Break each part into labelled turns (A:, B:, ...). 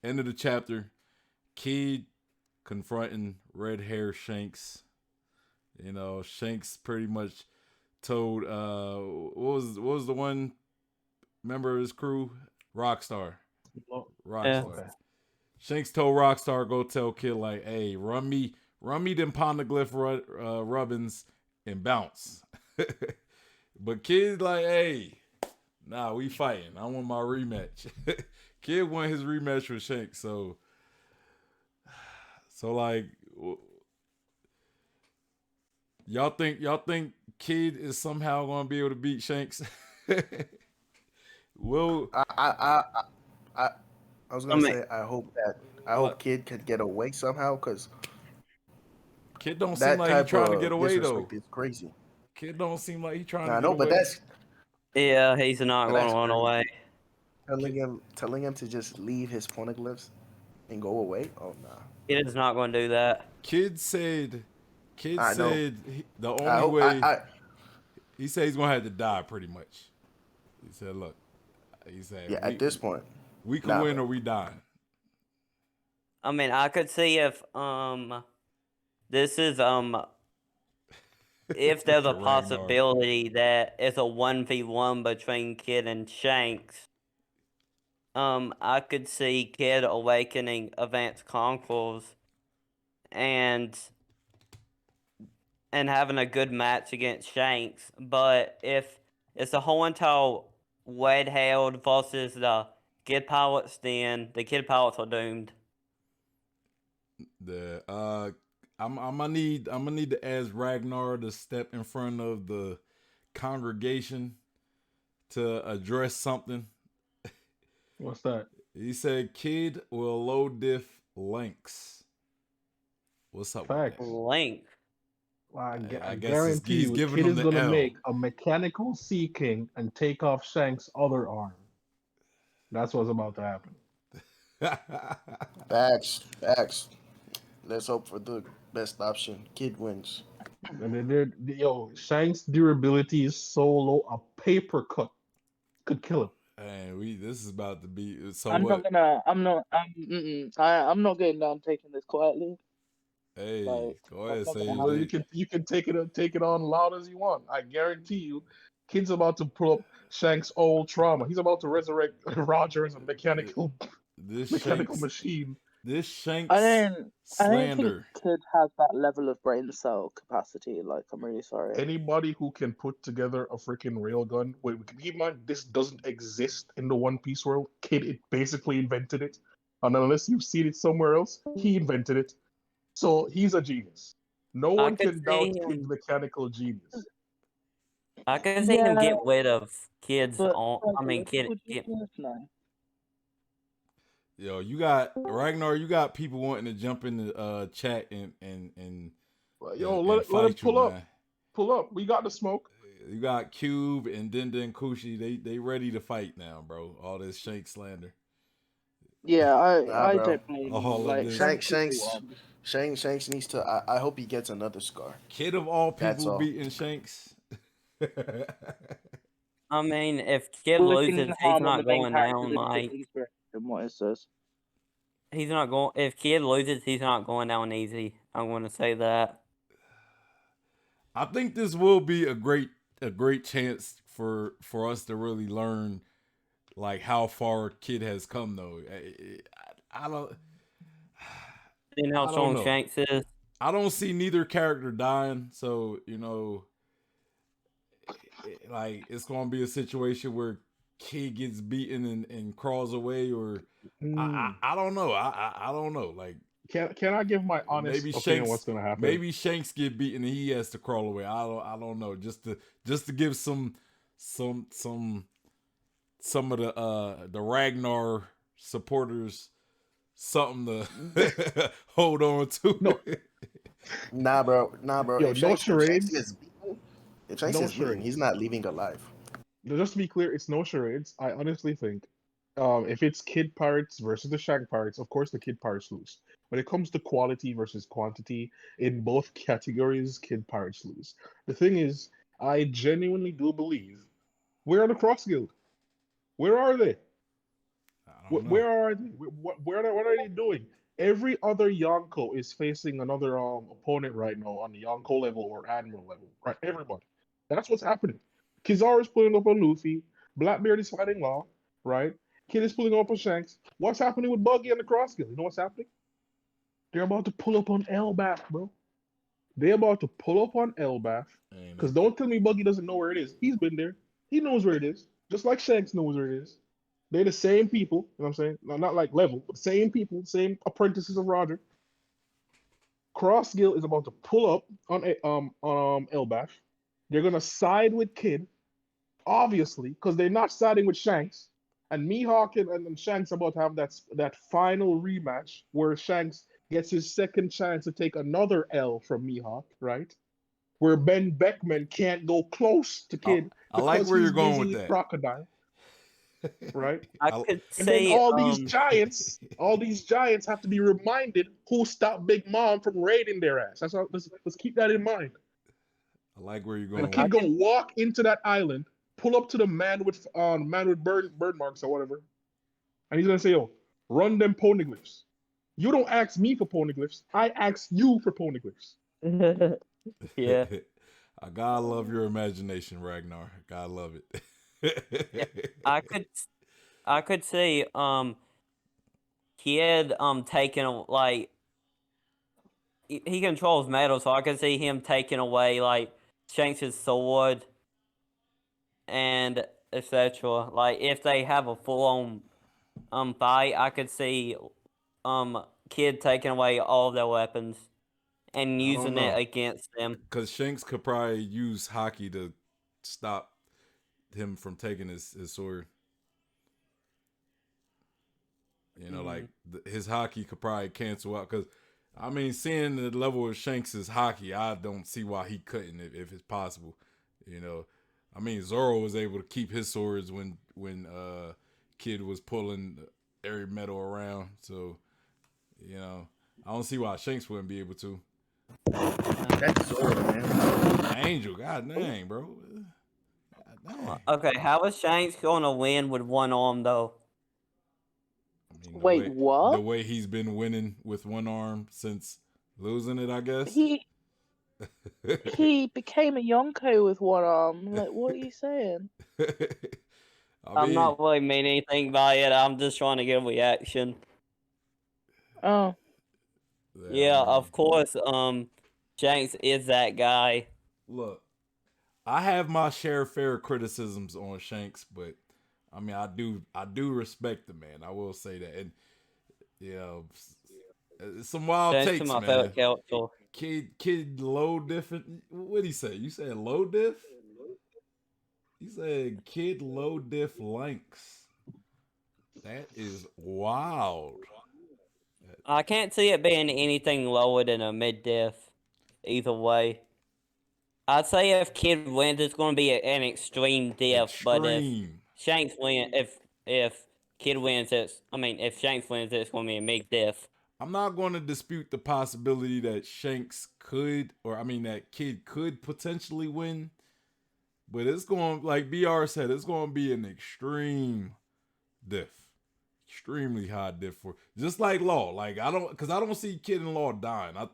A: End of the chapter. Kid confronting red hair Shanks. Shanks pretty much told what was the one member of his crew? Rockstar.
B: Yeah.
A: Rockstar.
C: Okay.
A: Shanks told Rockstar go tell Kid like, hey, run me them poneglyph rubbins and bounce. But Kid's like, hey, nah, we fighting. I want my rematch. Kid won his rematch with Shanks, so like, y'all think Kid is somehow gonna be able to beat Shanks? Will
C: I I I I, I was
B: I
C: gonna
B: mean,
C: say I hope
A: what
C: Kid could get away somehow because
A: Kid don't seem
C: that
A: like he
C: type
A: trying to get
C: of
A: away though.
C: disrespect is crazy.
A: Kid don't seem like he trying to
C: I
A: get
C: know,
A: away.
B: yeah, he's not
C: but
B: going to
C: that's
B: run away.
C: crazy.
A: Kid,
C: Telling him to just leave his poneglyphs and go away. Oh nah.
B: He is not going to do that.
A: Kid said, Kid
C: I know.
A: said the
C: I
A: only
C: hope
A: way
C: I
A: he said he's gonna have to die pretty much. He said, look, he said
C: yeah. At this point,
A: we could
C: nah,
A: win
C: bro.
A: or we dying.
B: I mean, I could see if this is if there's a
A: Ragnar.
B: possibility that it's a 1v1 between Kid and Shanks. I could see Kid awakening Advanced Conquerors and having a good match against Shanks. But if it's the whole entire Wade Held versus the Kid Pilots, then the Kid Pilots are doomed.
A: The I'm gonna need to ask Ragnar to step in front of the congregation to address something.
D: What's that?
A: He said, "Kid will low diff links." What's up with that?
D: Facts.
B: Link.
A: I
D: I
A: guess
D: guarantee
A: he's
D: you,
A: giving
D: Kid
A: them
D: is
A: the
D: gonna
A: L.
D: make a mechanical Sea King and take off Shanks' other arm. That's what's about to happen.
C: Facts. Let's hope for the best option. Kid wins.
D: And yo, Shanks' durability is so low, a paper cut could kill him.
A: And this is about to be so
E: I'm not
A: what?
E: gonna. I'm not. I'm not getting down taking this quietly.
A: Hey,
E: Like
A: go
E: that's
A: ahead,
E: not gonna
A: say
D: Well,
E: happen.
D: you can take it on loud as you want. I guarantee you, Kid's about to pull up Shanks' old trauma. He's about to resurrect Roger as a mechanical
A: this
D: mechanical
A: Shanks
D: machine.
A: this
E: I
A: Shanks
E: don't. I don't think
A: slander.
E: Kid has that level of brain cell capacity. Like, I'm really sorry.
D: Anybody who can put together a freaking railgun, wait, keep in mind this doesn't exist in the One Piece world. Kid, it basically invented it, and unless you've seen it somewhere else, he invented it. So he's a genius. No
B: I
D: one
B: could
D: can
B: see
D: doubt Kid's
B: him.
D: mechanical genius.
B: I could see him
E: Yeah,
B: get rid of kids
E: but
B: on. I mean,
E: psychological
B: kid.
E: genius, no.
A: Yo, you got Ragnar. You got people wanting to jump in the chat
D: Well,
A: and,
D: yo,
A: and
D: let him
A: fight you,
D: pull up.
A: man.
D: Pull up. We got the smoke.
A: You got Cube and Dinda and Kushi. They ready to fight now, bro. All this Shank slander.
E: Yeah,
C: Nah,
E: I
C: bro.
E: don't blame you.
A: All of
E: Like,
A: this.
E: Shanks could do it.
C: Shanks needs to. I hope he gets another scar.
A: Kid of all
C: That's
A: people
C: all.
A: beating Shanks.
B: I mean, if Kid
E: Looking
B: loses, he's
E: harm on
B: not
E: the main
B: going
E: character's
B: down like
E: inspiration. What is this?
B: he's not going. If Kid loses, he's not going down easy. I'm going to say that.
A: I think this will be a great chance for us to really learn like how far Kid has come though. I don't
B: Seeing how
A: I don't
B: strong
A: know.
B: Shanks is.
A: I don't see neither character dying, so like it's gonna be a situation where Kid gets beaten and crawls away, or I
D: Hmm.
A: I, I don't know. I don't know. Like
D: Can I give my honest
A: maybe
D: opinion on
A: Shanks
D: what's gonna happen?
A: maybe Shanks get beaten and he has to crawl away. I don't know. Just to give some some of the Ragnar supporters something to hold on to.
D: No,
C: Nah, bro. Nah, bro.
D: yo, no
C: If Shanks
D: charades.
C: gets beaten, if Shanks
D: No
C: gets beaten, he's
D: charades.
C: not leaving alive.
D: Just to be clear, it's no charades. I honestly think, if it's Kid Pirates versus the Shank Pirates, of course the Kid Pirates lose. When it comes to quality versus quantity, in both categories, Kid Pirates lose. The thing is, I genuinely do believe where are the Cross Guild? Where are they?
A: I don't know.
D: Where are they? What are they doing? Every other Yonko is facing another opponent right now on the Yonko level or Admiral level. Right, everybody. That's what's happening. Kizaru's pulling up on Luffy. Blackbeard is fighting Law. Right. Kid is pulling up on Shanks. What's happening with Buggy and the Crossgill? You know what's happening? They're about to pull up on Elbaf, bro. They're about to pull up on Elbaf.
A: Ain't
D: Because
A: it?
D: don't tell me Buggy doesn't know where it is. He's been there. He knows where it is. Just like Shanks knows where it is. They're the same people. You know what I'm saying? Not like level, but same people, same apprentices of Roger. Crossgill is about to pull up on Elbaf. They're gonna side with Kid, obviously, because they're not siding with Shanks. And Mihawk and Shanks are about to have that final rematch where Shanks gets his second chance to take another L from Mihawk, right? Where Ben Beckman can't go close to Kid
A: I like
D: because
A: where you're
D: he's
A: going
D: busy
A: with
D: with
A: that.
D: Crocodile, right?
B: I
A: I-
B: could
D: And then
B: see
D: all these giants have to be reminded who stopped Big Mom from raiding their ass. That's all, let's keep that in mind.
A: I like where you're
D: And the
A: going
D: kid
A: with.
D: gonna walk into that island, pull up to the man with bird marks or whatever, and he's gonna say, "Yo, run them poneglyphs." You don't ask me for poneglyphs. I ask you for poneglyphs.
B: yeah.
A: I gotta love your imagination, Ragnar. Gotta love it.
B: I could see Kid taking like he controls metal, so I could see him taking away like Shanks' sword and etc. Like if they have a full on fight, I could see Kid taking away all of their weapons and
A: I don't
B: using it
A: know.
B: against them.
A: Because Shanks could probably use hockey to stop him from taking his sword. You know, like his hockey could probably cancel out. Because, I mean, seeing the level of Shanks' hockey, I don't see why he couldn't if it's possible. You know, I mean, Zoro was able to keep his swords when Kid was pulling every metal around. So, you know, I don't see why Shanks wouldn't be able to.
C: That's Zoro, man.
A: Angel, god dang, bro. God dang.
B: Okay, how is Shanks gonna win with one arm though?
A: I mean,
E: Wait, what?
A: the way he's been winning with one arm since losing it, I guess.
E: He became a Yonko with one arm. Like, what are you saying?
A: I
B: I'm
A: mean,
B: not really meaning anything by it. I'm just trying to get a reaction.
E: Oh,
B: Yeah,
A: I mean,
B: of course. Shanks is that guy.
A: look, I have my share of fair criticisms on Shanks, but I mean, I do respect the man. I will say that, and you know, some wild
B: Shanks is
A: takes,
B: my
A: man.
B: favorite character.
A: Kid low diff. What'd he say? You said low diff? He said kid low diff links. That is wild.
B: I can't see it being anything lower than a mid diff. Either way, I'd say if Kid wins, it's going to be an extreme diff. But if
A: Extreme.
B: Shanks win, if Kid wins, if Shanks wins, it's going to be a big diff.
A: I'm not going to dispute the possibility that Shanks could, or I mean that Kid could potentially win, but it's going, like BR said, it's going to be an extreme diff, extremely high diff for just like Law. Like I don't see Kid and Law dying. I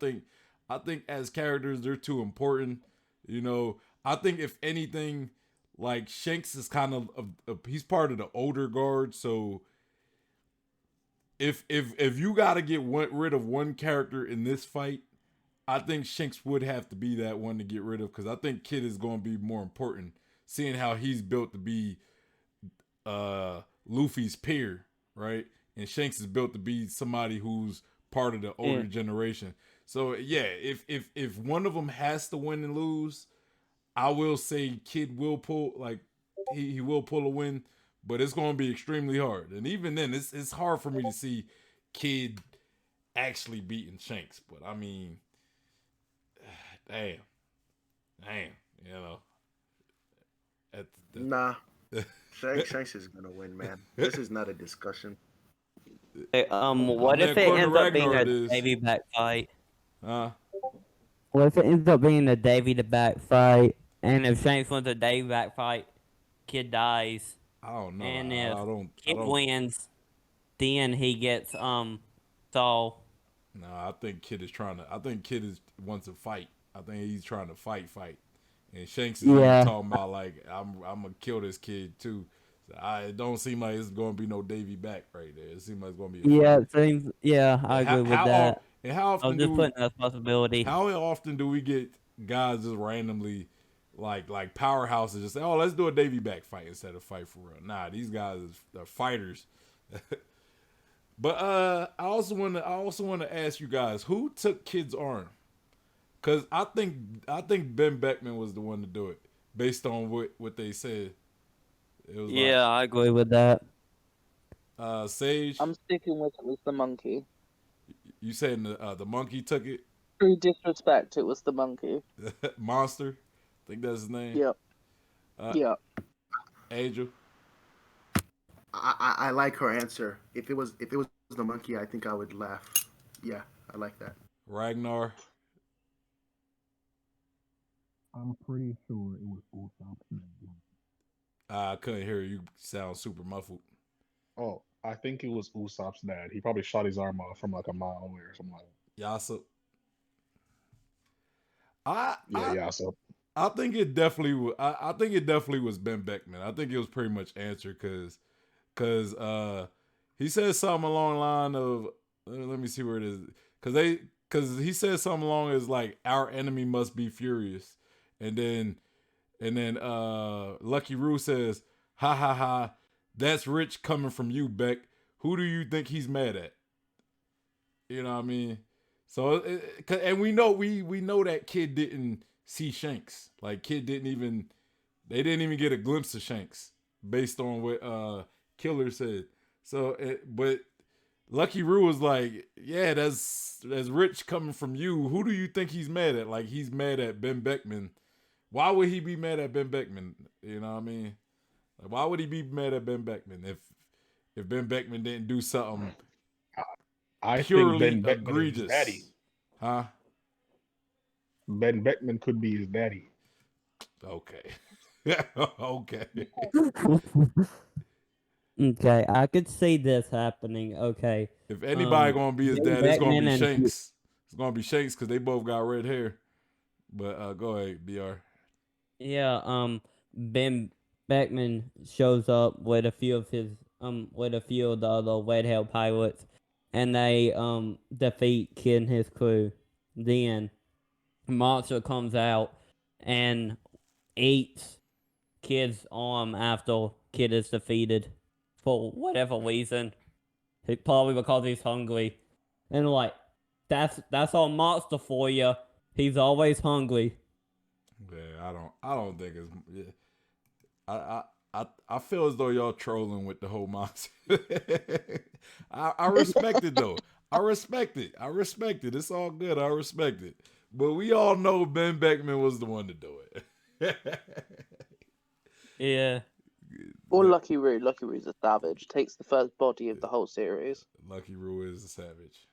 A: think as characters they're too important. You know, I think if anything, like Shanks is kind of he's part of the older guard, so. If you got to get rid of one character in this fight, I think Shanks would have to be that one to get rid of because I think Kid is going to be more important, seeing how he's built to be Luffy's peer, right? And Shanks is built to be somebody who's part of the older generation. So yeah, if one of them has to win and lose, I will say Kid will pull he will pull a win, but it's going to be extremely hard. And even then, it's hard for me to see Kid actually beating Shanks. But I mean, damn, you know.
C: Nah. Shanks is gonna win, man. This is not a discussion.
B: What if it ends up being a Davy back fight? What if it ends up being a Davy the back fight, and if Shanks wins a Davy back fight, Kid dies,
A: I don't know.
B: and
A: I
B: if
A: don't.
B: Kid wins, then he gets Saul.
A: No, I think Kid is trying to. I think Kid is wants to fight. I think he's trying to fight. And Shanks is even
B: Yeah.
A: talking about like I'm gonna kill this kid too. So it don't seem like it's gonna be no Davy back right there. It seems like it's gonna be a
B: Yeah,
A: fight.
B: it seems. Yeah, I agree with that.
A: How
B: I was
A: often
B: just putting that as a possibility.
A: how often do we get guys just randomly like powerhouses just say, oh, let's do a Davy back fight instead of fight for real? Nah, these guys are fighters. But I also want to ask you guys who took Kid's arm, because I think Ben Beckman was the one to do it based on what they said. It was
B: Yeah, I agree with that.
A: like Sage.
E: I'm sticking with it was the monkey.
A: You saying the monkey took it?
E: True disrespect, it was the monkey.
A: Monster, I think that's his name.
E: Yep. Yep.
A: Angel.
C: I like her answer. If it was the monkey, I think I would laugh. Yeah, I like that.
A: Ragnar.
D: I'm pretty sure it was Usopp Snake.
A: I couldn't hear you. Sound super muffled.
D: Oh, I think it was Usopp's dad. He probably shot his arm off from like a mile away or something like that.
A: Yasa.
D: Yeah, so
A: I think it definitely was. I think it definitely was Ben Beckman. I think it was pretty much answered because he said something along the line of let me see where it is because he said something along as like our enemy must be furious, and then Lucky Roo says ha ha ha, that's rich coming from you, Beck. Who do you think he's mad at? You know what I mean? So and we know that Kid didn't see Shanks. Like Kid they didn't even get a glimpse of Shanks based on what Killer said. So but Lucky Roo was like, yeah, that's rich coming from you. Who do you think he's mad at? Like he's mad at Ben Beckman. Why would he be mad at Ben Beckman? You know what I mean? Like, why would he be mad at Ben Beckman if Ben Beckman didn't do something
D: I
A: purely
D: think Ben Beckman is his
A: egregious?
D: daddy.
A: Huh?
D: Ben Beckman could be his daddy.
A: Okay. Okay.
B: Okay, I could see this happening. Okay.
A: If anybody gonna be his
B: Ben
A: dad, it's gonna
B: Beckman
A: be
B: and
A: Shanks. It's gonna be Shanks because they both got red hair. But go ahead, Br.
B: Yeah, Ben Beckman shows up with a few of the other Red Hell pilots, and they defeat Kid and his crew. Then Monster comes out and eats Kid's arm after Kid is defeated for whatever reason. Probably because he's hungry, and like that's all Monster for you. He's always hungry.
A: Yeah, I don't think it's. Yeah. I feel as though y'all trolling with the whole monster. I respect it though. I respect it. It's all good. I respect it. But we all know Ben Beckman was the one to do it.
B: Yeah.
E: Or Lucky Roo. Lucky Roo's a savage. Takes the first body of the whole series.
A: Lucky Roo is a savage.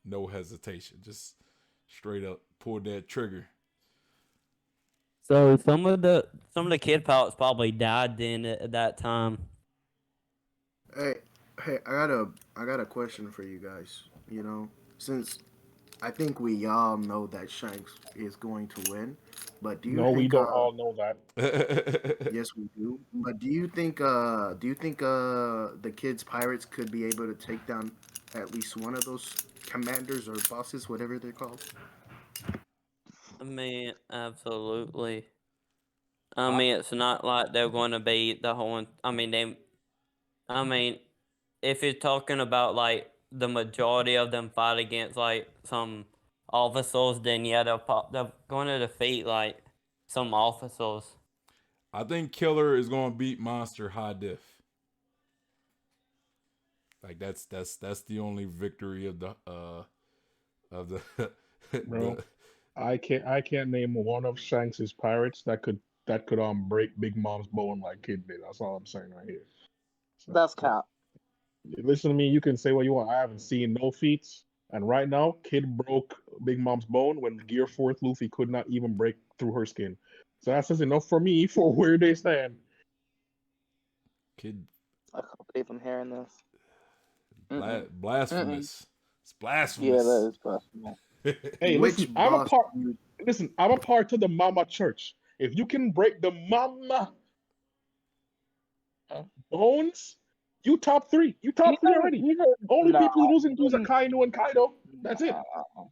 A: No hesitation. Just straight up pulled that trigger.
B: So some of the kid pilots probably died then at that time.
C: Hey, I got a question for you guys. You know, since I think we all know that Shanks is going to win, but do you
D: No,
C: think
D: we don't all know that.
C: yes, we do. But do you think the kids pirates could be able to take down at least one of those commanders or bosses, whatever they're called?
B: I mean, absolutely. I mean, it's not like they're going to be the whole. I mean, if you're talking about like the majority of them fight against like some officers, then yeah, they're going to defeat like some officers.
A: I think Killer is gonna beat Monster high diff. Like that's the only victory of the
D: Bro, I can't name one of Shanks's pirates that could break Big Mom's bone like Kid did. That's all I'm saying right here. So,
E: That's cap.
D: listen to me. You can say what you want. I haven't seen no feats, and right now, Kid broke Big Mom's bone when Gear 4th Luffy could not even break through her skin. So that says enough for me for where they stand.
A: Kid.
E: I can't believe I'm hearing this.
A: Blasphemous. It's
E: Yeah,
A: blasphemous.
E: that is personal.
D: Hey,
C: Which
D: listen,
C: boss?
D: I'm a part of the Mama Church. If you can break the Mama bones, you top three. You top three already. Only
E: Nah,
D: people losing to is
E: even,
D: Akainu and Kaido. That's it.
E: nah.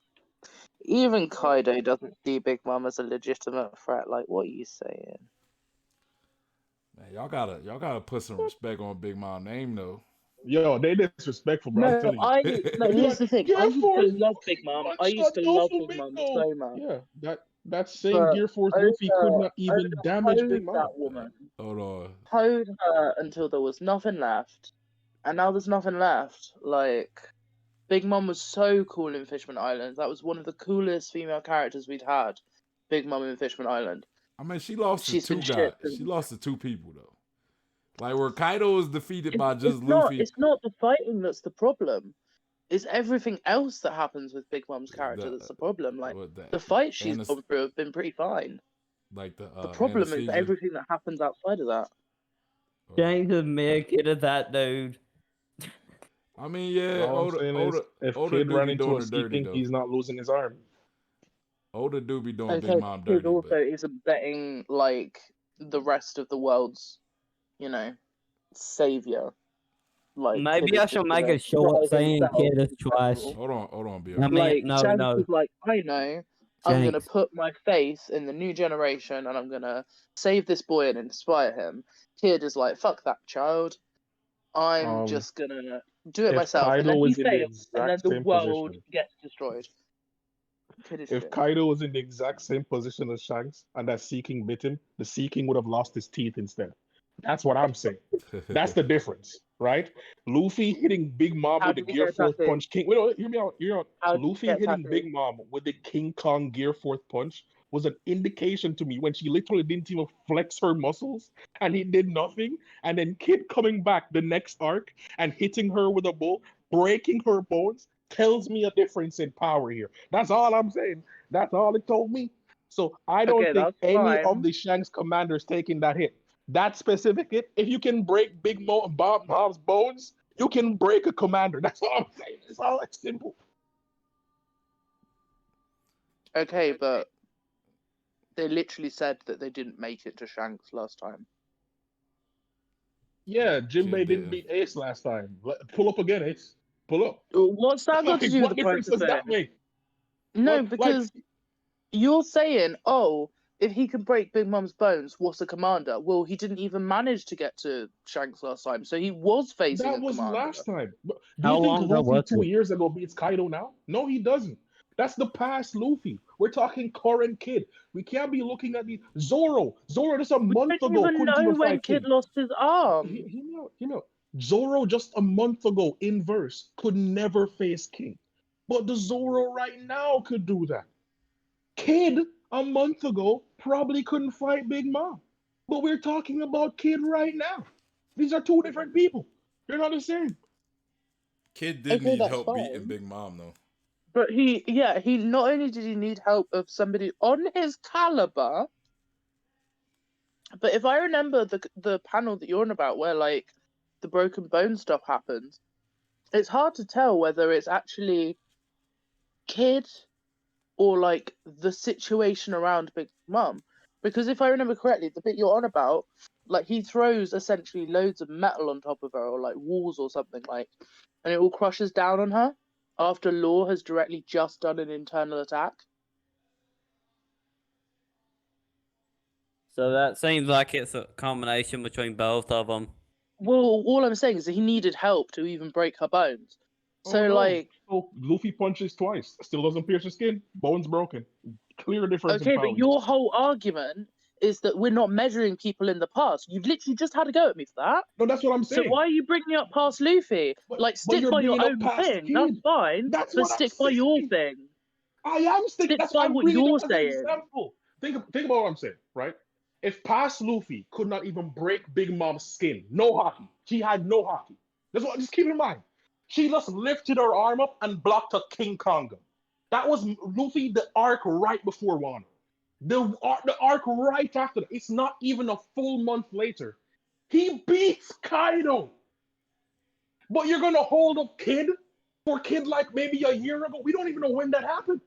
E: Even Kaido doesn't see Big Mom as a legitimate threat. Like, what are you saying?
A: Man, y'all gotta put some respect on Big Mom name though.
D: Yo, they disrespectful, bro. I'm
E: No,
D: telling you. They be
E: here's
D: like,
E: the thing. I
D: Gear
E: used
D: Force,
E: to love Big Mom.
D: one
E: I used
D: shot
E: to
D: no
E: love
D: for
E: Big
D: Big
E: Mom
D: No.
E: so much.
D: Yeah, that same
E: But
D: Gear Force Luffy could not
E: Oda
D: even damage Big
E: hoed
D: Mom.
E: that woman.
A: Hold on.
E: Hoed her until there was nothing left. And now there's nothing left. Like, Big Mom was so cool in Fishman Island. That was one of the coolest female characters we'd had. Big Mom in Fishman Island.
A: I mean, she lost to
E: She's
A: two
E: been
A: guys.
E: shit
A: She
E: since.
A: lost to two people though. Like where Kaido was defeated by just
E: It's
A: Luffy.
E: not the fighting that's the problem. It's everything else that happens with Big Mom's character that's the problem. Like, the fights she's gone through have been pretty fine.
A: Like the
E: problem is
A: anesthesia.
E: everything that happens outside of that.
B: Shanks is mere kid of that dude.
A: I mean, yeah,
D: All I'm saying is, if
A: Oda
D: Kid
A: do
D: ran
A: be
D: into
A: doing
D: a
A: her
D: Sea
A: dirty
D: King,
A: though.
D: he's not losing his arm.
A: Oda do be doing
E: Okay,
A: Big Mom
E: Kid
A: dirty,
E: also
A: but
E: isn't betting like the rest of the world's, savior. Like,
B: Maybe
E: Kid
B: I
E: is
B: should
E: just
B: make
E: gonna
B: a short
E: try
B: saying
E: himself
B: kid is
E: in
B: trash.
E: general.
A: hold on, Bill.
B: I mean,
E: Like,
B: no,
E: Shanks
B: no.
E: is like, I know, I'm gonna
B: Shanks.
E: put my faith in the new generation and I'm gonna save this boy and inspire him. Kid is like, fuck that child. I'm just gonna do it
D: If
E: myself, and
D: Kaido
E: then he
D: was in the
E: fails, and then
D: exact
E: the
D: same
E: world
D: position,
E: gets destroyed. Finish
D: if
E: it.
D: Kaido was in the exact same position as Shanks and that Sea King bit him, the Sea King would have lost his teeth instead. That's what I'm saying. That's the difference, right? Luffy hitting Big Mom
E: How
D: with the
E: did he
D: Gear
E: get
D: Force
E: tattooed?
D: punch. King, wait, no, hear me out. Hear me out.
E: How did he
D: Luffy
E: get
D: hitting
E: tattooed?
D: Big Mom with the King Kong Gear Force punch was an indication to me when she literally didn't even flex her muscles and he did nothing. And then Kid coming back the next arc and hitting her with a bull, breaking her bones, tells me a difference in power here. That's all I'm saying. That's all it told me. So I don't
E: Okay,
D: think
E: that's
D: any of
E: fine.
D: the Shanks commanders taking that hit. That specific hit, if you can break Bob's bones, you can break a commander. That's all I'm saying. It's all that simple.
E: Okay, but they literally said that they didn't make it to Shanks last time.
D: Yeah, Jinbei
A: Kid
D: didn't beat Ace last time. Pull up again, Ace. Pull up.
E: What's that got to
D: Like,
E: do with
D: what
E: the
D: difference
E: process
D: does that
E: thing?
D: make?
E: No,
D: Like,
E: because you're saying, oh, if he can break Big Mom's bones, what's a commander? Well, he didn't even manage to get to Shanks last time, so he was facing
D: that
E: a
D: was
E: commander.
D: last time. Do
B: How
D: you think
B: long ago
D: Luffy
B: was
D: 2
B: it?
D: years ago beats Kaido now? No, he doesn't. That's the past Luffy. We're talking current Kid. We can't be looking at the Zoro. Zoro just a
E: We
D: month
E: don't
D: ago
E: even
D: couldn't
E: know
D: even
E: when
D: fight
E: Kid
D: King.
E: lost his arm.
D: Hear me out. Zoro just a month ago in verse could never face King. But the Zoro right now could do that. Kid a month ago probably couldn't fight Big Mom. But we're talking about Kid right now. These are two different people. They're not the same.
A: Kid did
E: Okay,
A: need
E: that's
A: help beating
E: fine.
A: Big Mom though.
E: But he not only did he need help of somebody on his caliber, but if I remember the panel that you're on about where like the broken bone stuff happens, it's hard to tell whether it's actually Kid or like the situation around Big Mum. Because if I remember correctly, the bit you're on about, like he throws essentially loads of metal on top of her or like walls or something like, and it all crushes down on her after Law has directly just done an internal attack.
B: So that seems like it's a combination between both of them.
E: Well, all I'm saying is that he needed help to even break her bones. So,
D: no.
E: like,
D: So Luffy punches twice. Still doesn't pierce his skin. Bone's broken. Clear difference in
E: okay,
D: power.
E: but your whole argument is that we're not measuring people in the past. You've literally just had to go at me for that.
D: No, that's what I'm
E: So
D: saying.
E: why are you bringing up past Luffy? Like,
D: But
E: stick
D: you're
E: by your
D: bringing up
E: own
D: past
E: thing.
D: Kid.
E: That's fine.
D: That's
E: But
D: what I'm
E: stick by your
D: saying.
E: thing.
D: I am sticking.
E: Stick
D: That's
E: by
D: why I'm
E: what
D: bringing
E: you're
D: it as an
E: saying.
D: example. Think about what I'm saying, right? If past Luffy could not even break Big Mom's skin, no hockey. She had no hockey. That's what. Just keep in mind. She just lifted her arm up and blocked a King Konga. That was Luffy the arc right before Wano. The arc right after that. It's not even a full month later. He beats Kaido. But you're gonna hold up Kid for Kid like maybe a year ago. We don't even know when that happened.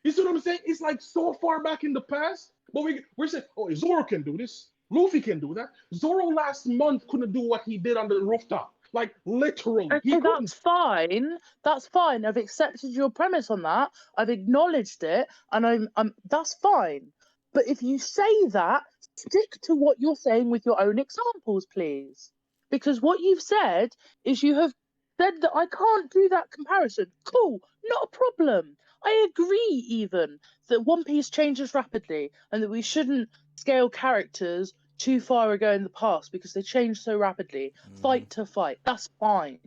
D: You see what I'm saying? It's like so far back in the past. But we're saying, oh, Zoro can do this. Luffy can do that. Zoro last month couldn't do what he did on the rooftop. Like literally, he
E: Okay,
D: couldn't.
E: that's fine. That's fine. I've accepted your premise on that. I've acknowledged it, and I'm that's fine. But if you say that, stick to what you're saying with your own examples, please. Because what you've said is you have said that I can't do that comparison. Cool, not a problem. I agree even that One Piece changes rapidly and that we shouldn't scale characters too far ago in the past because they change so rapidly, fight to fight. That's fine.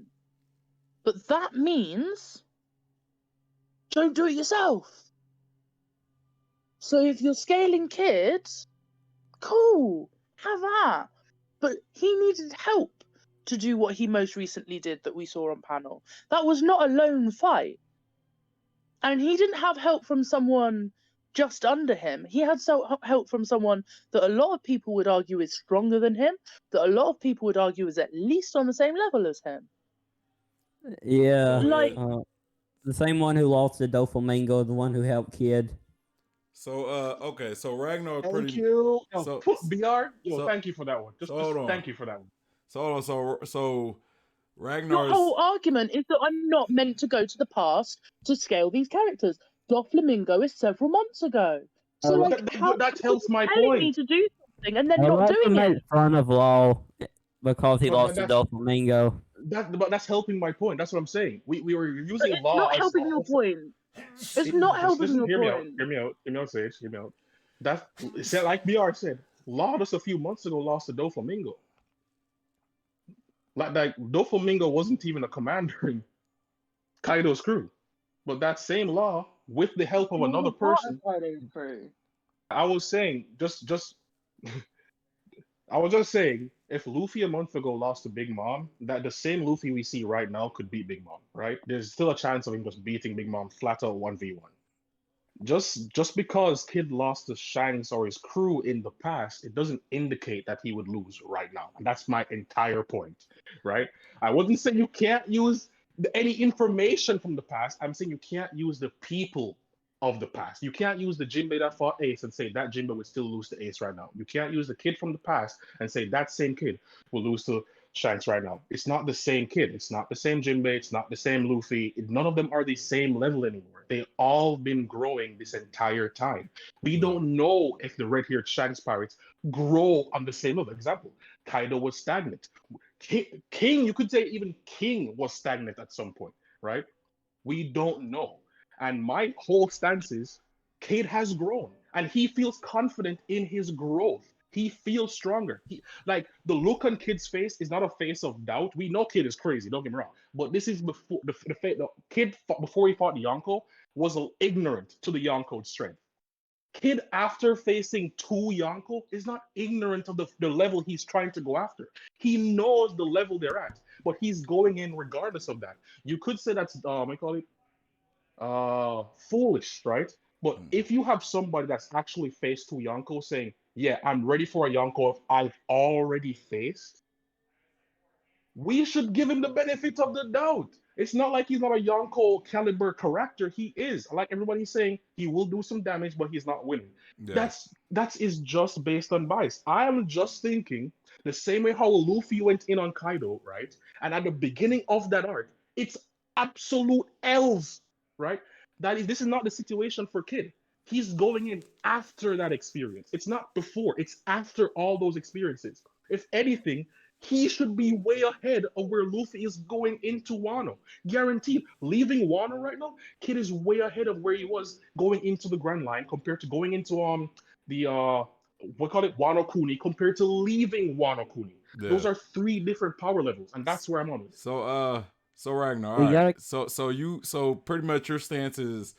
E: But that means don't do it yourself. So if you're scaling kids, cool, have that. But he needed help to do what he most recently did that we saw on panel. That was not a lone fight. And he didn't have help from someone just under him. He had help from someone that a lot of people would argue is stronger than him, that a lot of people would argue is at least on the same level as him.
F: Yeah.
E: Like-
F: The same one who lost to Doflamingo, the one who helped Kid.
A: So okay, so Ragnar
D: Thank
A: pretty.
D: you.
A: So
D: BR,
A: so-
D: thank you for that one. Just
A: hold on.
D: thank you for that one.
A: So hold on, so
E: Your
A: Ragnar's
E: whole argument is that I'm not meant to go to the past to scale these characters. Doflamingo is several months ago. So, like,
D: that helps my
E: telling me
D: point.
E: to do something and then
F: I
E: not
F: like to
E: doing
F: make
E: it?
F: fun of Law because he
D: But
F: lost to
D: that's-
F: Doflamingo.
D: But that's helping my point. That's what I'm saying. We were
E: But
D: using
E: it's
D: law
E: not
D: as
E: helping your point. It's not helping your
D: hear me out.
E: point.
D: Hear me out. Hear me out, Sage. Hear me out. That said, like BR said, Law just a few months ago lost to Doflamingo. Like Doflamingo wasn't even a commander in Kaido's crew, but that same Law, with the help of another person, I was saying just I was just saying, if Luffy a month ago lost to Big Mom, that the same Luffy we see right now could beat Big Mom, right? There's still a chance of him just beating Big Mom flat out 1v1. Just because Kid lost to Shanks or his crew in the past, it doesn't indicate that he would lose right now. And that's my entire point, right? I wouldn't say you can't use any information from the past. I'm saying you can't use the people of the past. You can't use the Jinbei that fought Ace and say that Jinbei would still lose to Ace right now. You can't use the kid from the past and say that same kid will lose to Shanks right now. It's not the same kid. It's not the same Jinbei. It's not the same Luffy. None of them are the same level anymore. They all been growing this entire time. We don't know if the red-haired Shanks pirates grow on the same level. Example, Kaido was stagnant. King, you could say even King was stagnant at some point, right? We don't know. And my whole stance is Cade has grown and he feels confident in his growth. He feels stronger. Like the look on Kid's face is not a face of doubt. We know Kid is crazy, don't get me wrong. But this is before the Kid before he fought Yonko was ignorant to the Yonko's strength. Kid, after facing two Yonko, is not ignorant of the level he's trying to go after. He knows the level they're at, but he's going in regardless of that. You could say that's I call it foolish, right? But if you have somebody that's actually faced two Yonko saying, yeah, I'm ready for a Yonko I've already faced, we should give him the benefit of the doubt. It's not like he's not a Yonko caliber character. He is. Like everybody's saying, he will do some damage, but he's not winning.
A: Yeah.
D: That is just based on bias. I am just thinking the same way how Luffy went in on Kaido, right? And at the beginning of that arc, it's absolute elves, right? This is not the situation for Kid. He's going in after that experience. It's not before, it's after all those experiences. If anything, he should be way ahead of where Luffy is going into Wano. Guaranteed. Leaving Wano right now, Kid is way ahead of where he was going into the Grand Line compared to going into the what call it Wano Kuni compared to leaving Wano Kuni.
A: Yeah.
D: Those are three different power levels, and that's where I'm on with it.
A: So Ragnar,
F: We
A: all right.
F: gotta-
A: So pretty much your stance is,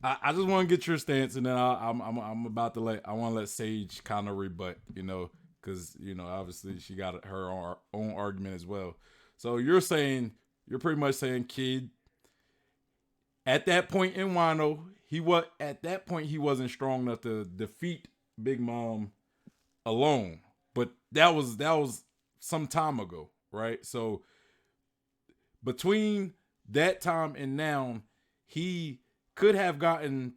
A: I just want to get your stance, and then I'm about to I want to let Sage kind of rebut, because obviously she got her own argument as well. So you're pretty much saying Kid at that point in Wano, he wasn't strong enough to defeat Big Mom alone, but that was some time ago, right? So between that time and now, he could have gotten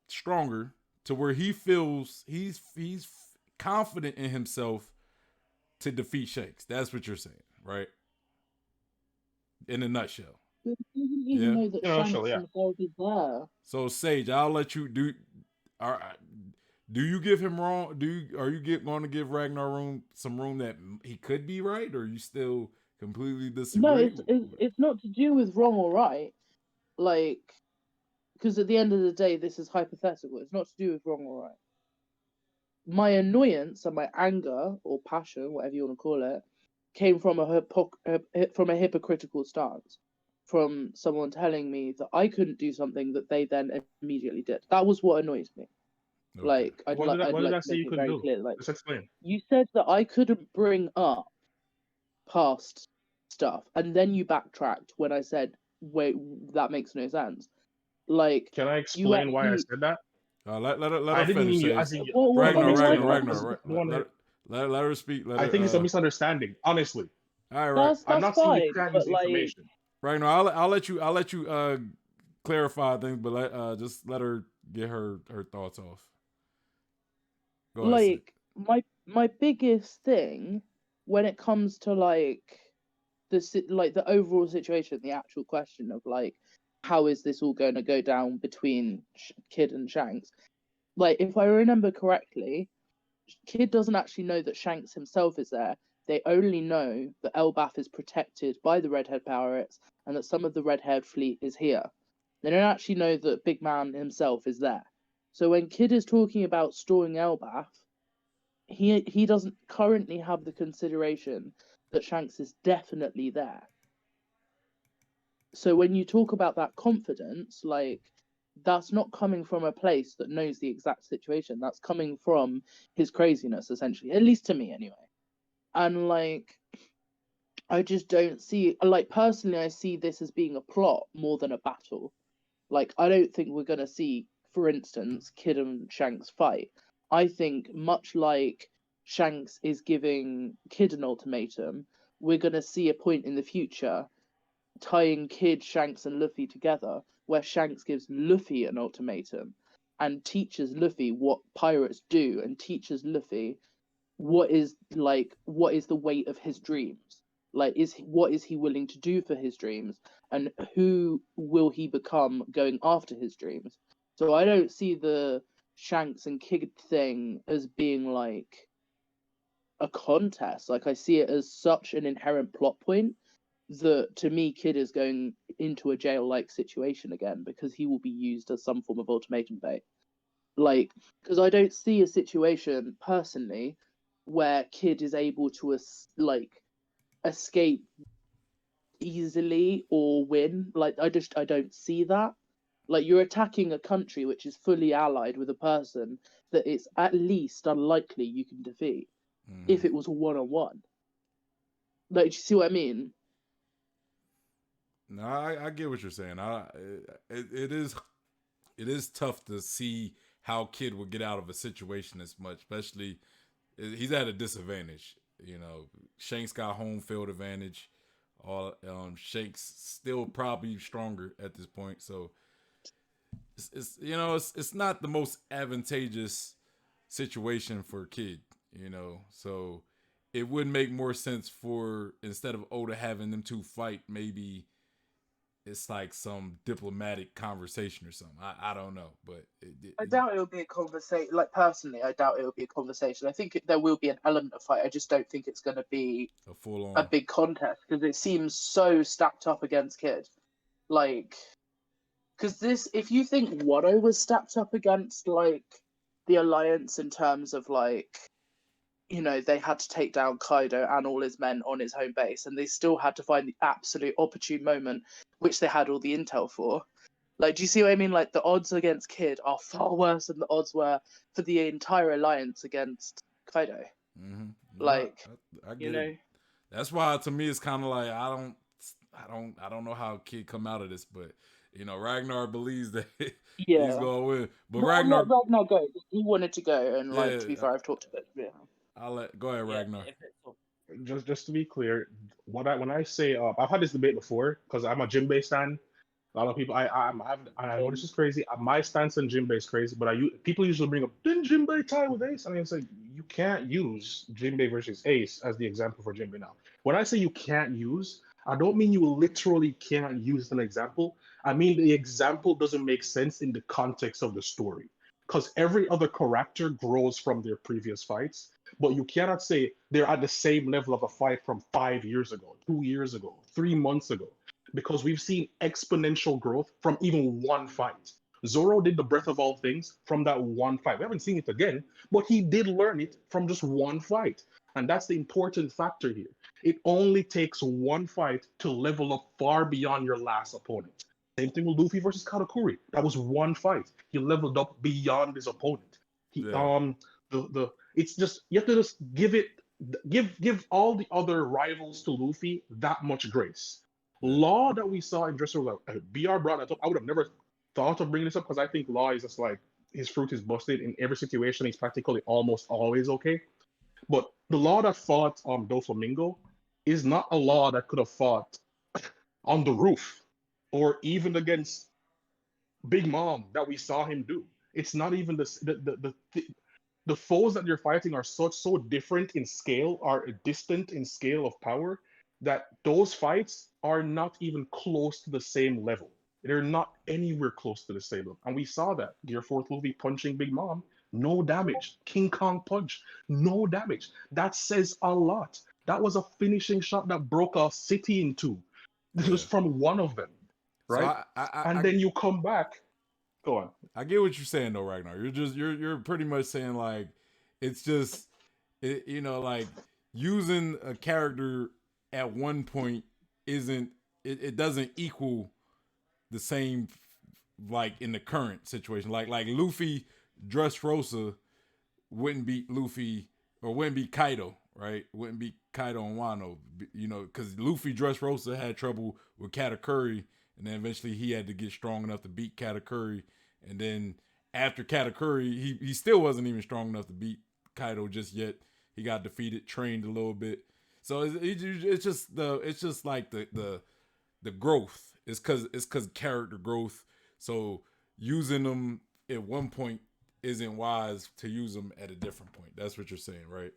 A: stronger to where he feels he's confident in himself to defeat Shanks. That's what you're saying, right? In a nutshell.
E: But he doesn't even know that
D: Yeah,
E: Shanks
D: sure, yeah.
E: himself is there.
A: So Sage, I'll let you do. Do you give him wrong? Are you going to give Ragnar some room that he could be right, or you still completely disagree?
E: No, it's not to do with wrong or right. Like, because at the end of the day, this is hypothetical. It's not to do with wrong or right. My annoyance and my anger or passion, whatever you want to call it, came from a hypocritical stance, from someone telling me that I couldn't do something that they then immediately did. That was what annoys me.
A: Okay.
E: Like, I'd
D: What did I
E: like to
D: say
E: make
D: you
E: it
D: could
E: very
D: do?
E: clear. Like,
D: Let's explain.
E: you said that I couldn't bring up past stuff, and then you backtracked when I said, "Wait, that makes no sense." Like,
D: Can I explain why I said that?
A: Let
D: I
A: her
D: didn't
A: finish.
D: mean you.
A: Sage.
D: Ragnar.
A: Let her speak.
D: I think it's a misunderstanding. Honestly,
A: all right.
D: I'm not saying you
E: fine,
D: can't
E: but
D: use the
E: like,
D: information.
A: Ragnar, I'll let you clarify things, but just let her get her thoughts off. Go ahead,
E: like my biggest thing when it comes to like the overall situation, the actual question of like, how is this all going to go down between Kid and Shanks? Like, if I remember correctly, Kid doesn't actually know that Shanks himself is there. They only know that Elbaf is protected by the Redhead pirates and that some of the Redhead fleet is here. They don't actually know that Big Man himself is there. So when Kid is talking about storing Elbaf, he doesn't currently have the consideration that Shanks is definitely there. So when you talk about that confidence, like, that's not coming from a place that knows the exact situation. That's coming from his craziness, essentially, at least to me anyway. And like, I just don't see, like, personally, I see this as being a plot more than a battle. Like, I don't think we're going to see, for instance, Kid and Shanks fight. I think much like Shanks is giving Kid an ultimatum, we're going to see a point in the future tying Kid, Shanks, and Luffy together, where Shanks gives Luffy an ultimatum and teaches Luffy what pirates do and teaches Luffy what is the weight of his dreams. Like, what is he willing to do for his dreams, and who will he become going after his dreams? So I don't see the Shanks and Kid thing as being like a contest. Like, I see it as such an inherent plot point that, to me, Kid is going into a jail-like situation again because he will be used as some form of ultimatum bait. Like, because I don't see a situation personally where Kid is able to escape easily or win. Like, I don't see that. Like, you're attacking a country which is fully allied with a person that it's at least unlikely you can defeat if it was a one-on-one. Like, do you see what I mean?
A: No, I get what you're saying. It is tough to see how Kid would get out of a situation as much, especially he's at a disadvantage. You know, Shanks got home field advantage. Shanks still probably stronger at this point, so it's not the most advantageous situation for Kid. You know, so it would make more sense for, instead of Oda having them two fight, maybe it's like some diplomatic conversation or something. I don't know, but
E: I doubt it'll be a conversation. Like, personally, I doubt it'll be a conversation. I think there will be an element of fight. I just don't think it's going to be
A: a full-on,
E: a big contest because it seems so stacked up against Kid. Like, because if you think Wado was stacked up against like the Alliance in terms of like, you know, they had to take down Kaido and all his men on his home base, and they still had to find the absolute opportune moment, which they had all the intel for. Like, do you see what I mean? Like, the odds against Kid are far worse than the odds were for the entire alliance against Kaido.
A: Mm-hmm.
E: Like,
A: I get it. That's why, to me, it's kind of like I don't know how Kid come out of this, but you know, Ragnar believes that he's gonna win. But Ragnar
E: go. He wanted to go, and like, to be fair, I've talked to him. Yeah.
A: Go ahead, Ragnar.
D: just to be clear, when I say I've had this debate before because I'm a Jinbei stan. A lot of people, I know this is crazy. My stance on Jinbei is crazy, but people usually bring up, didn't Jinbei tie with Ace? And I say you can't use Jinbei versus Ace as the example for Jinbei now. When I say you can't use, I don't mean you literally can't use an example. I mean the example doesn't make sense in the context of the story, because every other character grows from their previous fights. But you cannot say they're at the same level of a fight from 5 years ago, 2 years ago, 3 months ago, because we've seen exponential growth from even one fight. Zoro did the breath of all things from that one fight. We haven't seen it again, but he did learn it from just one fight. And that's the important factor here. It only takes one fight to level up far beyond your last opponent. Same thing with Luffy versus Katakuri. That was one fight. He leveled up beyond his opponent. He
A: Yeah.
D: the it's just you have to just give all the other rivals to Luffy that much grace.
A: Yeah.
D: Law that we saw in Dressrosa, BR brought that up. I would have never thought of bringing this up because I think Law is just like his fruit is busted in every situation. He's practically almost always okay. But the Law that fought Doflamingo is not a Law that could have fought on the roof or even against Big Mom that we saw him do. It's not even the foes that you're fighting are so different in scale, are distant in scale of power, that those fights are not even close to the same level. They're not anywhere close to the same level. And we saw that. Gear 4th movie punching Big Mom, no damage. King Kong punch, no damage. That says a lot. That was a finishing shot that broke a city in two.
A: Yeah.
D: Just from one of them,
A: So
D: right? And then you come back. Go on.
A: I get what you're saying though, Ragnar. You're pretty much saying like it's just like using a character at one point it doesn't equal the same like in the current situation. Like Luffy Dressrosa wouldn't beat Luffy or wouldn't beat Kaido, right? Wouldn't beat Kaido and Wano, because Luffy Dressrosa had trouble with Katakuri, and then eventually he had to get strong enough to beat Katakuri, and then after Katakuri, he still wasn't even strong enough to beat Kaido just yet. He got defeated, trained a little bit, so it's just like the growth. It's cause character growth. So using them at one point isn't wise to use them at a different point. That's what you're saying, right?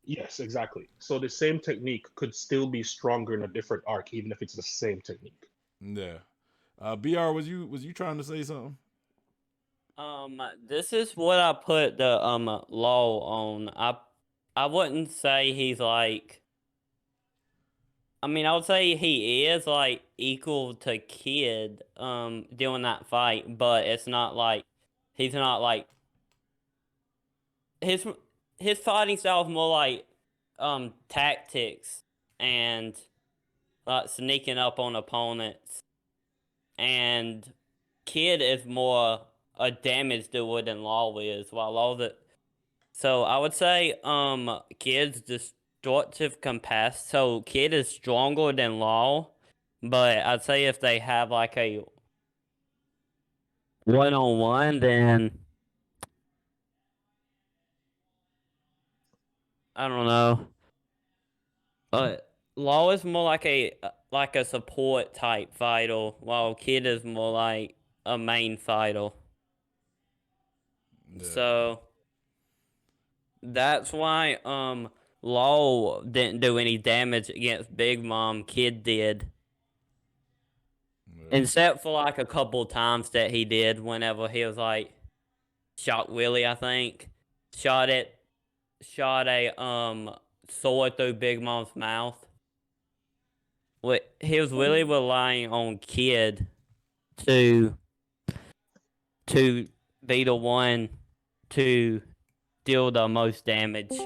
D: Yes, exactly. So the same technique could still be stronger in a different arc, even if it's the same technique.
A: Yeah. Br, was you trying to say something?
B: This is what I put the law on. I wouldn't say he's like. I mean, I would say he is like equal to Kid doing that fight, but it's not like he's not like his fighting style is more like tactics and like sneaking up on opponents, and Kid is more a damage doer than Law is, while Law that. So I would say Kid's destructive capacity. So Kid is stronger than Law, but I'd say if they have like a one-on-one, then I don't know. But Law is more like a support type fighter, while Kid is more like a main fighter.
A: Yeah.
B: So that's why Law didn't do any damage against Big Mom. Kid did.
A: Yeah.
B: Except for like a couple times that he did whenever he was like shot Willie, I think. Shot a sword through Big Mom's mouth. He was really relying on Kid to be the one to deal the most damage.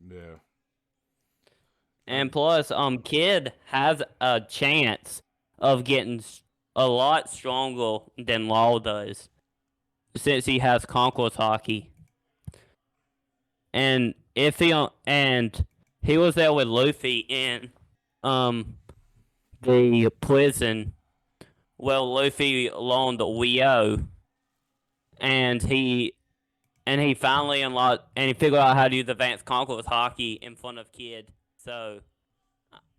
A: Yeah.
B: And plus, Kid has a chance of getting a lot stronger than Law does, since he has Conquest Hockey. And if he was there with Luffy in the prison, well, Luffy loaned Wio, and and he finally unlocked, and he figured out how to use advanced concourse hockey in front of Kid. So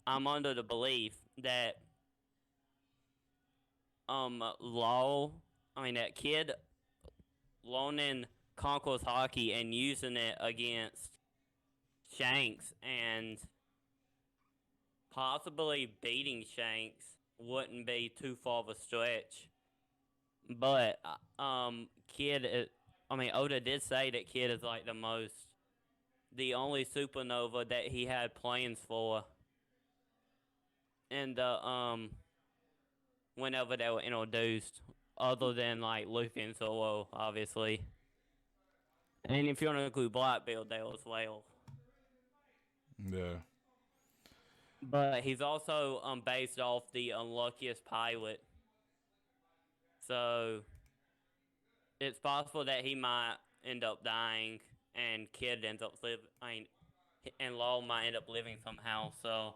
B: I'm under the belief that that Kid loaning concourse hockey and using it against Shanks and possibly beating Shanks wouldn't be too far of a stretch. But Oda did say that Kid is like the only supernova that he had plans for, and whenever they were introduced, other than like Luffy and Zoro, obviously. And if you want to include Blackbeard there as well.
A: Yeah.
B: But he's also based off the unluckiest pilot. So it's possible that he might end up dying and Kid ends up and Law might end up living somehow. So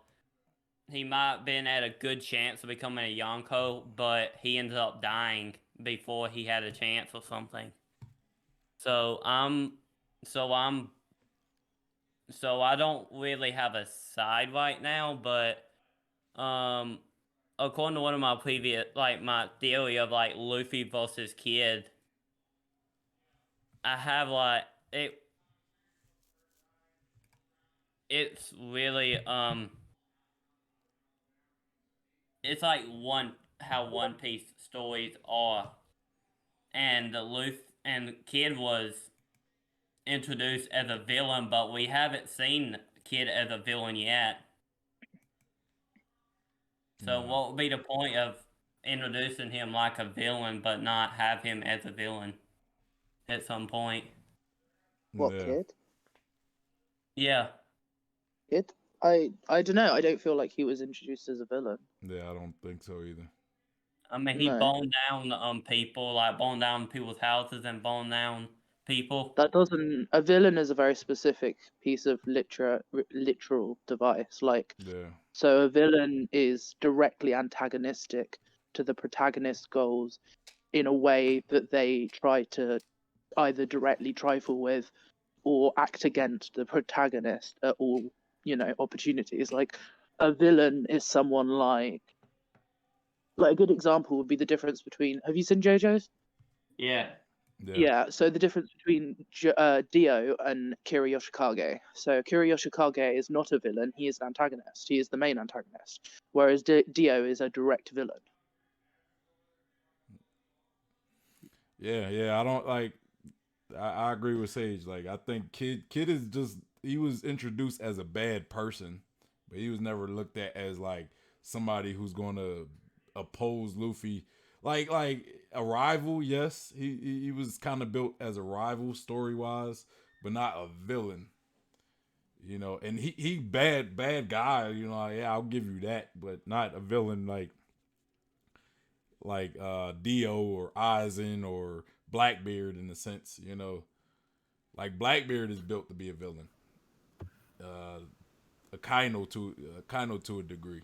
B: he might have been at a good chance of becoming a Yonko, but he ended up dying before he had a chance or something. So I don't really have a side right now, but according to one of my previous my theory of Luffy versus Kid, I have it's really it's like how One Piece stories are, and Luffy and Kid was introduced as a villain, but we haven't seen Kid as a villain yet. So what would be the point of introducing him like a villain, but not have him as a villain at some point?
E: What,
A: Yeah.
E: Kid?
B: Yeah.
E: Kid? I don't know. I don't feel like he was introduced as a villain.
A: Yeah, I don't think so either.
B: I mean, he
E: No.
B: boned down people, boned down people's houses and boned down people.
E: That doesn't. A villain is a very specific piece of literal device.
A: Yeah.
E: So a villain is directly antagonistic to the protagonist's goals in a way that they try to either directly trifle with or act against the protagonist at all, opportunities. Like a villain is someone like a good example would be the difference between. Have you seen JoJo's?
B: Yeah.
E: Yeah, so the difference between Dio and Kira Yoshikage. So Kira Yoshikage is not a villain, he is an antagonist. He is the main antagonist. Whereas Dio is a direct villain.
A: Yeah, I don't I agree with Sage. I think Kid is just, he was introduced as a bad person, but he was never looked at as somebody who's going to oppose Luffy. Like a rival, yes. He was kind of built as a rival story wise, but not a villain. And he bad guy, yeah, I'll give you that, but not a villain like Dio or Aizen or Blackbeard in a sense, Like Blackbeard is built to be a villain. A Kaino to a degree,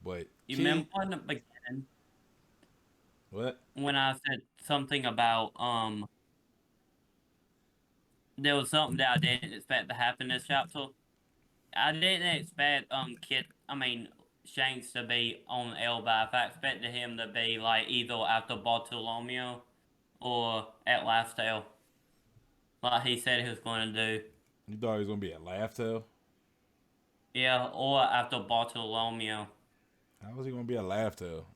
A: But
B: You
A: Kid,
B: remember in the beginning
A: what?
B: when I said something about there was something that I didn't expect to happen this chapter. I didn't expect Shanks to be on Elbaf. I expected him to be either after Bartolomeo or at Last Tale. Like he said he was going to do.
A: You thought he was gonna be at Laugh Tale?
B: Yeah, or after Bartolomeo.
A: How was he gonna be at Laugh Tale?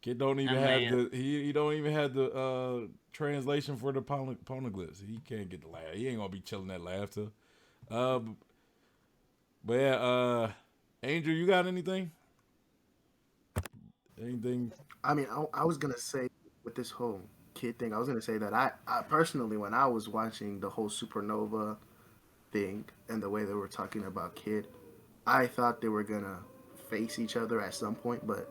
A: Kid don't even
B: I
A: have
B: mean-
A: he don't even have the translation for the poneglyphs. He can't get the laugh. He ain't gonna be chilling at Laugh Tale. But yeah, Angel, you got anything? Anything?
C: I mean, I was gonna say with this whole Kid thing, I was gonna say that I personally, when I was watching the whole Supernova thing and the way they were talking about Kid, I thought they were gonna face each other at some point, but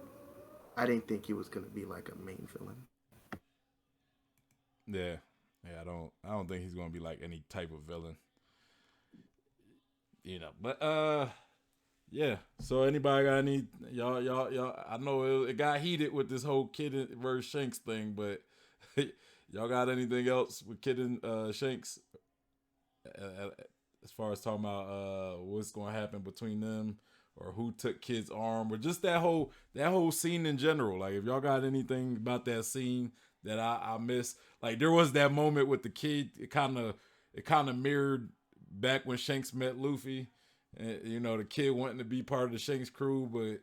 C: I didn't think he was gonna be like a main villain.
A: Yeah, I don't think he's gonna be like any type of villain. But yeah. So anybody got any y'all? I know it got heated with this whole Kid versus Shanks thing, but Y'all got anything else with Kid and Shanks? As far as talking about what's going to happen between them, or who took Kid's arm, or just that whole scene in general. Like, if y'all got anything about that scene that I missed, like there was that moment with the kid. It kind of mirrored back when Shanks met Luffy, and the kid wanting to be part of the Shanks crew, but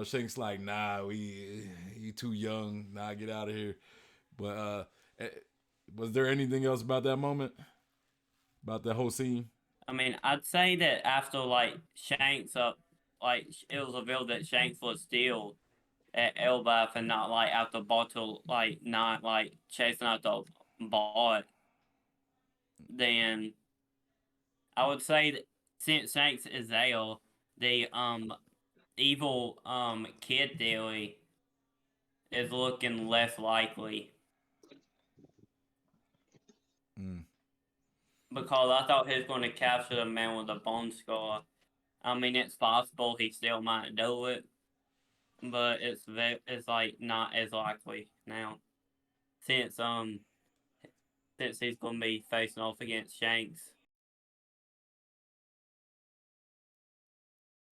A: Shanks like, nah, you too young, nah, get out of here. But was there anything else about that moment? About that whole scene?
B: I mean, I'd say that after like Shanks it was revealed that Shanks was still at Elbaf and not like out the bottle, like not like chasing out the bot. Then I would say that since Shanks is there, the evil kid theory is looking less likely. Because I thought he was going to capture the man with the bone scar. I mean, it's possible he still might do it, but it's like not as likely now, since he's going to be facing off against Shanks.